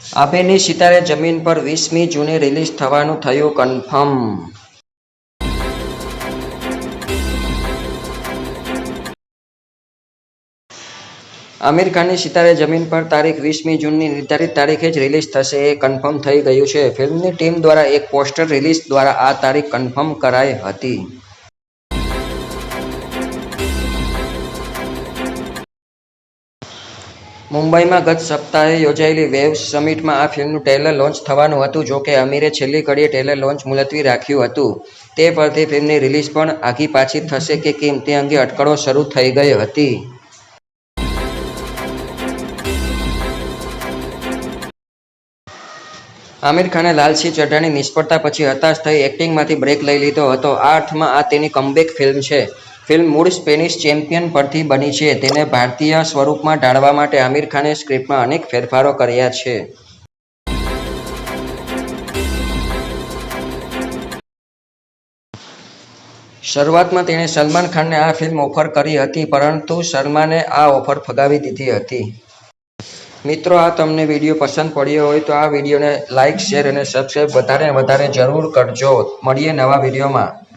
આમિરની સિતારે જમીન પર 20મી જૂને રિલીઝ થવાનું થયું કન્ફર્મ। આમિર ખાનની સિતારે જમીન પર તારીખ 20મી જૂનની નિર્ધારિત તારીખે જ રિલીઝ થશે એ કન્ફર્મ થઈ ગયું છે। ફિલ્મની ટીમ દ્વારા એક પોસ્ટર રિલીઝ દ્વારા આ તારીખ કન્ફર્મ કરાઈ હતી। મુંબઈમાં ગત સપ્તાહે યોજાયેલી વેવ્સ સમિટમાં આ ફિલ્મનું ટ્રેલર લોન્ચ થવાનું હતું। જોકે આમિરે છેલ્લી ઘડીએ ટ્રેલર લોન્ચ મુલતવી રાખ્યું હતું। તે પરથી ફિલ્મની રિલીઝ પણ આઘી પાછી થશે કે કેમ તે અંગે અટકળો શરૂ થઈ ગઈ હતી। આમિર ખાને લાલ સિંહ ચઢ્ઢાની નિષ્ફળતા પછી હતાશ થઈ એક્ટિંગમાંથી બ્રેક લઈ લીધો હતો। આ અર્થમાં આ તેની કમબેક ફિલ્મ છે। ફિલ્મ મૂળ સ્પેનિશ ચેમ્પિયન પરથી બની છે। તેને ભારતીય સ્વરૂપમાં ઢાળવા માટે આમિર ખાને સ્ક્રિપ્ટમાં અનેક ફેરફારો કર્યા છે। શરૂઆતમાં તેણે સલમાન ખાનને આ ફિલ્મ ઓફર કરી હતી, પરંતુ સલમાને આ ઓફર ફગાવી દીધી હતી। મિત્રો, આ તમને વિડીયો પસંદ પડ્યો હોય તો આ વિડીયોને લાઇક, શેર અને સબસ્ક્રાઇબ વધારે જરૂર કરજો। મળીએ નવા વિડીયોમાં।